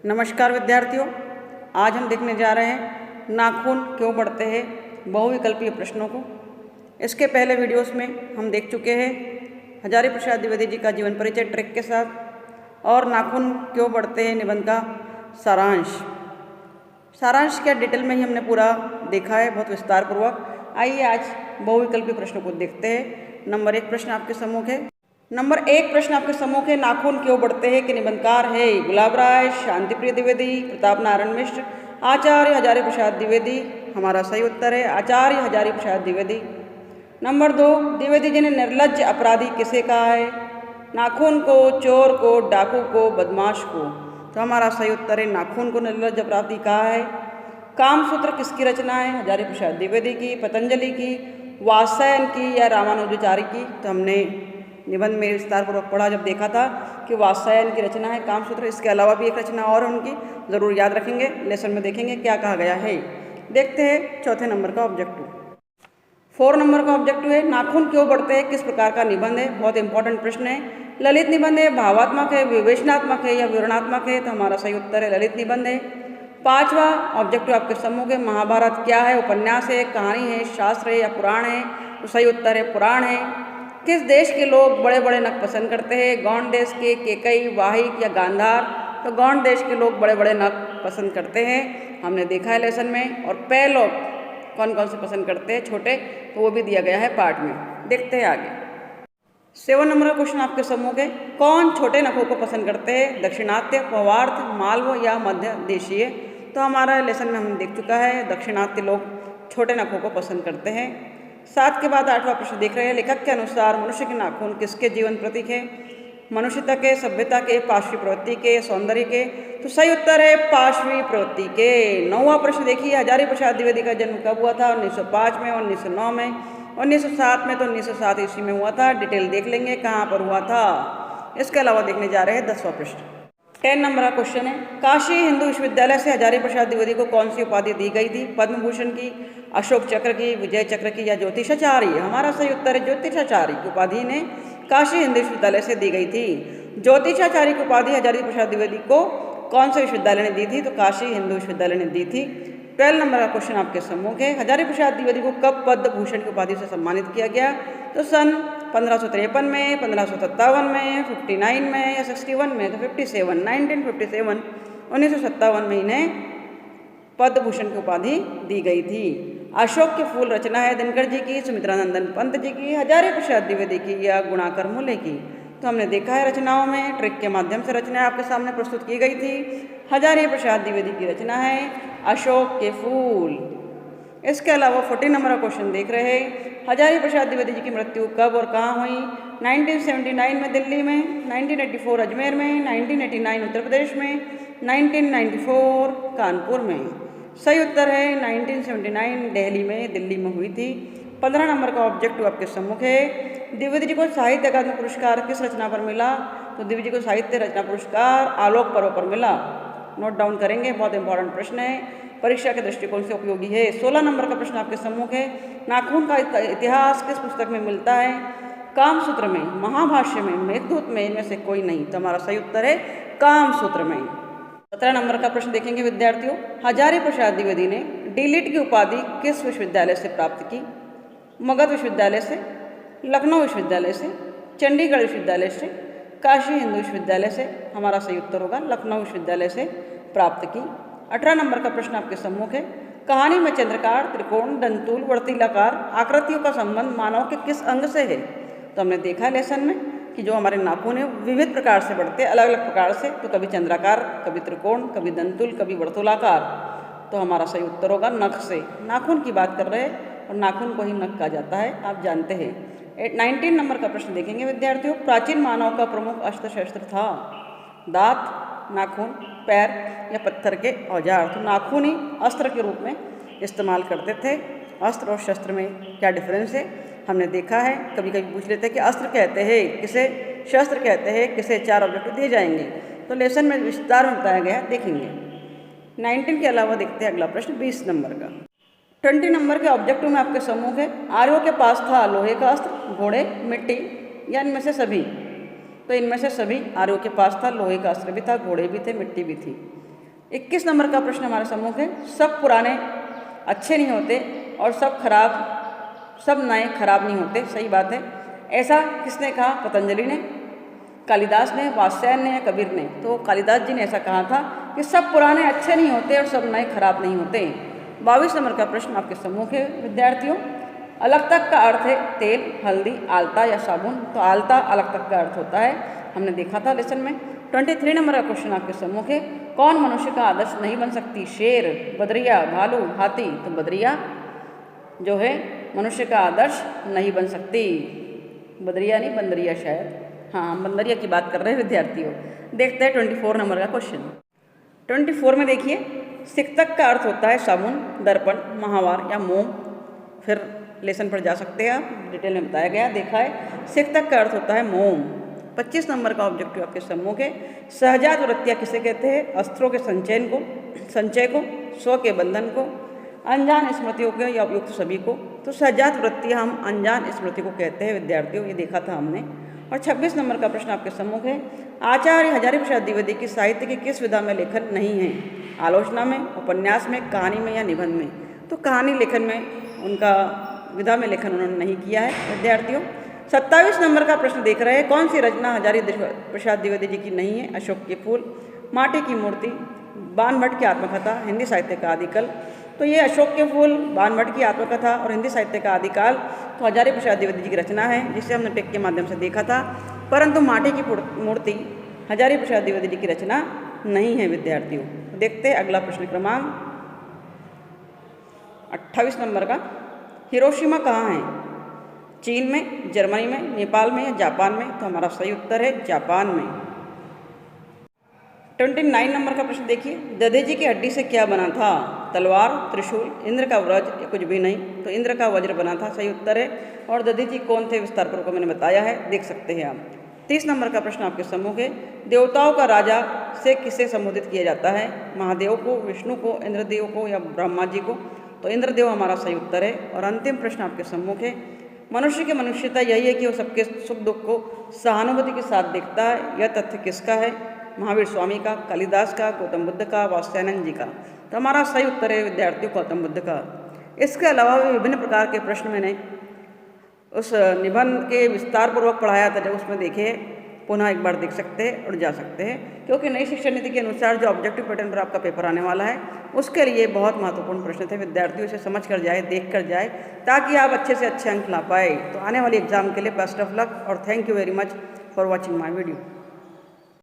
नमस्कार विद्यार्थियों, आज हम देखने जा रहे हैं नाखून क्यों बढ़ते हैं बहुविकल्पीय प्रश्नों को। इसके पहले वीडियोस में हम देख चुके हैं हजारी प्रसाद द्विवेदी जी का जीवन परिचय ट्रिक के साथ और नाखून क्यों बढ़ते हैं निबंध का सारांश क्या डिटेल में ही हमने पूरा देखा है बहुत विस्तार पूर्वक। आइए आज बहुविकल्पीय प्रश्नों को देखते हैं। नंबर 1 प्रश्न आपके सम्मुख है। नंबर 1 प्रश्न आपके सम्मुख है, नाखून क्यों बढ़ते हैं के निबंधकार है गुलाब राय, शांतिप्रिय द्विवेदी, प्रताप नारायण मिश्र, आचार्य हजारी प्रसाद द्विवेदी। हमारा सही उत्तर है आचार्य हजारी प्रसाद द्विवेदी। नंबर 2, द्विवेदी जी ने निर्लज्ज अपराधी किसे कहा है? नाखून को, चोर को, डाकू को, बदमाश को। तो हमारा सही उत्तर है नाखून को निर्लज्ज अपराधी कहा है। कामसूत्र किसकी रचना है? हजारी प्रसाद द्विवेदी की, पतंजलि की, वात्स्यायन की या रामानुजाचार्य की? तो हमने निबंध में विस्तारपूर्वक पढ़ा जब देखा था कि वात्स्यायन की रचना है कामसूत्र। इसके अलावा भी एक रचना और उनकी ज़रूर याद रखेंगे, लेसन में देखेंगे क्या कहा गया है। देखते हैं चौथे नंबर का ऑब्जेक्टिव। 4 नंबर का ऑब्जेक्टिव है, नाखून क्यों बढ़ते हैं किस प्रकार का निबंध है? बहुत इंपॉर्टेंट प्रश्न है। ललित निबंध है, भावात्मक है, विवेचनात्मक है या विवरणात्मक है? तो हमारा सही उत्तर है ललित निबंध है। 5वां ऑब्जेक्टिव आपके सम्मुख है, महाभारत क्या है? उपन्यास है, कहानी है, शास्त्र है या पुराण है? तो सही उत्तर है पुराण है। किस देश के लोग बड़े बड़े नख पसंद करते हैं? गौंड देश के, केकई, वाहिक या गांधार? तो गौंड देश के लोग बड़े बड़े नख पसंद करते हैं, हमने देखा है लेसन में। और पै लोग कौन कौन से पसंद करते हैं छोटे, तो वो भी दिया गया है पाठ में। देखते हैं आगे। 7 नंबर का क्वेश्चन आपके सम्मुख है, कौन छोटे नखों को पसंद करते हैं? दक्षिणात्य, पवार्थ, मालव या मध्य देशीय? तो हमारा लेसन में हमने देख चुका है दक्षिणात्य लोग छोटे नखों को पसंद करते हैं। 7 के बाद 8वां प्रश्न देख रहे हैं, लेखक के अनुसार मनुष्य के नाखून किसके जीवन प्रतीक है? मनुष्यता के, सभ्यता के, पार्श्वी प्रवृत्ति के, सौंदर्य के? तो सही उत्तर है पार्श्वी प्रवृत्ति के। 9वां प्रश्न देखिए, हजारी प्रसाद द्विवेदी का जन्म कब हुआ था? 1905 में, 1909 में, 1907 में? तो 1907 ईस्वी में हुआ था। डिटेल देख लेंगे कहाँ पर हुआ था। इसके अलावा देखने जा रहे हैं 10वां प्रश्न। 10 नंबर का क्वेश्चन है, काशी हिंदू विश्वविद्यालय से हजारी प्रसाद द्विवेदी को कौन सी उपाधि दी गई थी? पद्म भूषण की, अशोक चक्र की, विजय चक्र की या ज्योतिषाचार्य? हमारा सही उत्तर है ज्योतिषाचार्य की उपाधि ने काशी हिंदू विश्वविद्यालय से दी गई थी। ज्योतिषाचार्य की उपाधि हजारी प्रसाद द्विवेदी को कौन से विश्वविद्यालय ने दी थी? तो काशी हिंदू विश्वविद्यालय ने दी थी। 12 नंबर का क्वेश्चन आपके सम्मुख है, हजारी प्रसाद द्विवेदी को कब पद्म भूषण की उपाधि से सम्मानित किया गया? तो सन 1553 में, 1557 में, 59 में या 61 में? तो 57, 1957, 1957 में इन्हें पद्म भूषण की उपाधि दी गई थी। अशोक के फूल रचना है दिनकर जी की, सुमित्रानंदन पंत जी की, हजारी प्रसाद द्विवेदी की या गुणाकर मूले की? तो हमने देखा है रचनाओं में ट्रिक के माध्यम से रचनाएं आपके सामने प्रस्तुत की गई थी। हजारी प्रसाद द्विवेदी की रचना है अशोक के फूल। इसके अलावा 14 नंबर का क्वेश्चन देख रहे हैं, हजारी प्रसाद द्विवेदी जी की मृत्यु कब और कहाँ हुई? 1979 में दिल्ली में, 1984 अजमेर में, 1989 उत्तर प्रदेश में, 1994 कानपुर में? सही उत्तर है 1979 दिल्ली में, दिल्ली में हुई थी। 15 नंबर का ऑब्जेक्टिव आपके सम्मुख है, द्विवेदी जी को साहित्य अकादमी पुरस्कार किस रचना पर मिला? तो द्विवेदी जी को साहित्य रचना पुरस्कार आलोक पर्व पर मिला। नोट डाउन करेंगे, बहुत इंपॉर्टेंट प्रश्न है, परीक्षा के दृष्टिकोण से उपयोगी है। 16 नंबर का प्रश्न आपके सम्मुख है, नाखून का इतिहास किस पुस्तक में मिलता है? कामसूत्र में, महाभाष्य में, मेघदूत में? इनमें से कोई नहीं। तो हमारा सही उत्तर है कामसूत्र में। 17 नंबर का प्रश्न देखेंगे विद्यार्थियों, हजारी प्रसाद द्विवेदी ने डीलिट की उपाधि किस विश्वविद्यालय से प्राप्त की? मगध विश्वविद्यालय से, लखनऊ विश्वविद्यालय से, चंडीगढ़ विश्वविद्यालय से, काशी हिंदू विश्वविद्यालय से? हमारा सही उत्तर होगा लखनऊ विश्वविद्यालय से प्राप्त की। 18 नंबर का प्रश्न आपके सम्मुख है, कहानी में चंद्रकार, त्रिकोण, दंतुल, वर्तिलाकार आकृतियों का संबंध मानव के किस अंग से है? तो हमने देखा लेसन में कि जो हमारे नाखून है विविध प्रकार से बढ़ते हैं, अलग अलग प्रकार से। तो कभी चंद्राकार, कभी त्रिकोण, कभी दंतुल, कभी वर्तुलाकार। तो हमारा सही उत्तर होगा नख से। नाखून की बात कर रहे हैं और नाखून को ही नख कहा जाता है, आप जानते हैं। 19 नंबर का प्रश्न देखेंगे विद्यार्थियों, प्राचीन मानव का प्रमुख अस्त्र शस्त्र था? दांत, नाखून, पैर या पत्थर के औजार? तो नाखून ही अस्त्र के रूप में इस्तेमाल करते थे। अस्त्र और शस्त्र में क्या डिफरेंस है हमने देखा है। कभी कभी पूछ लेते हैं कि अस्त्र कहते हैं किसे, शस्त्र कहते हैं किसे? 4 ऑब्जेक्टिव दिए जाएंगे, तो लेसन में विस्तार में बताया गया है, देखेंगे। 19 के अलावा देखते हैं अगला प्रश्न 20 नंबर का। 20 नंबर के ऑब्जेक्टिव में आपके सम्मुख है, आर्यों के पास था लोहे का अस्त्र, घोड़े, मिट्टी या इनमें से सभी? तो इनमें से सभी। आर्यों के पास था लोहे का अस्त्र भी था, घोड़े भी थे, मिट्टी भी थी। 21 नंबर का प्रश्न हमारे सम्मुख है, सब पुराने अच्छे नहीं होते और सब नए खराब नहीं होते, सही बात है। ऐसा किसने कहा? पतंजलि ने, कालिदास ने, वात्स्यायन ने या कबीर ने? तो कालिदास जी ने ऐसा कहा था कि सब पुराने अच्छे नहीं होते और सब नए खराब नहीं होते। 22 नंबर का प्रश्न आपके सम्मुख है विद्यार्थियों, अलग तक का अर्थ है तेल, हल्दी, आलता या साबुन। तो आलता अलग तक का अर्थ होता है, हमने देखा था लेसन में। 23 नंबर का क्वेश्चन आपके सम्मुख है, कौन मनुष्य का आदर्श नहीं बन सकती? शेर, बदरिया, भालू, हाथी? तो बदरिया जो है मनुष्य का आदर्श नहीं बन सकती। बदरिया नहीं, बंदरिया शायद, हाँ हम बंदरिया की बात कर रहे हैं विद्यार्थियों। देखते हैं 24 नंबर का क्वेश्चन। 24 में देखिए, सिक्तक का अर्थ होता है साबुन, दर्पण, महावार या मोम। फिर लेसन पर जा सकते हैं आप, डिटेल में बताया गया, देखा है। सिक्तक का अर्थ होता है मोम। 25 नंबर का ऑब्जेक्टिव आपके सम्मुख है, सहजात वृत्तियाँ किसे कहते हैं? अस्त्रों के संचय को, स्व के बंधन को, अनजान स्मृतियों को या उपयुक्त सभी को। तो सहजात वृत्तियाँ हम अनजान स्मृति को कहते हैं विद्यार्थियों, ये देखा था हमने। और 26 नंबर का प्रश्न आपके सम्मुख है, आचार्य हजारी प्रसाद द्विवेदी की साहित्य की किस विधा में लेखन नहीं है? आलोचना में, उपन्यास में, कहानी में या निबंध में? तो कहानी लेखन में, उनका विधा में लेखन उन्होंने नहीं किया है विद्यार्थियों। 27 नंबर का प्रश्न देख रहे हैं, कौन सी रचना हजारी प्रसाद द्विवेदी जी की नहीं है? अशोक के फूल, माटी की मूर्ति, बाणभट्ट की आत्मकथा, हिंदी साहित्य का आदिकाल। तो ये अशोक के फूल, बाणभट्ट की आत्मकथा और हिंदी साहित्य का आदिकाल तो हजारी प्रसाद द्विवेदी जी की रचना है, जिसे हमने टेक के माध्यम से देखा था। परंतु माटी की मूर्ति हजारी प्रसाद द्विवेदी जी की रचना नहीं है विद्यार्थियों। तो देखते हैं अगला प्रश्न क्रमांक 28 नंबर का, हिरोशिमा कहाँ है? चीन में, जर्मनी में, नेपाल में या जापान में? तो हमारा सही उत्तर है जापान में। 29 नंबर का प्रश्न देखिए, दधीचि की हड्डी से क्या बना था? तलवार, त्रिशूल, इंद्र का वज्र या कुछ भी नहीं? तो इंद्र का वज्र बना था, सही उत्तर है। और दधीचि कौन थे विस्तार पूर्वक मैंने बताया है, देख सकते हैं आप। 30 नंबर का प्रश्न आपके सम्मुख है, देवताओं का राजा से किसे संबोधित किया जाता है? महादेव को, विष्णु को, इंद्रदेव को या ब्रह्मा जी को? तो इंद्रदेव हमारा सही उत्तर है। और अंतिम प्रश्न आपके सम्मुख है, मनुष्य की मनुष्यता यही है कि वो सबके सुख दुख को सहानुभूति के साथ देखता है। यह तथ्य किसका है? महावीर स्वामी का, कालिदास का, गौतम बुद्ध का, वात्स्यायन जी का? तो हमारा सही उत्तर है विद्यार्थियों गौतम बुद्ध का। इसके अलावा भी विभिन्न प्रकार के प्रश्न मैंने उस निबंध के विस्तार पूर्वक पढ़ाया था, जब उसमें देखे पुनः एक बार देख सकते हैं और जा सकते हैं, क्योंकि नई शिक्षा नीति के अनुसार जो ऑब्जेक्टिव पैटर्न पर आपका पेपर आने वाला है उसके लिए बहुत महत्वपूर्ण प्रश्न थे विद्यार्थियों, इसे समझ कर जाए, देख कर जाए, ताकि आप अच्छे से अच्छे अंक ला पाए। तो आने वाले एग्जाम के लिए बेस्ट ऑफ लक और thank you very much for watching my video.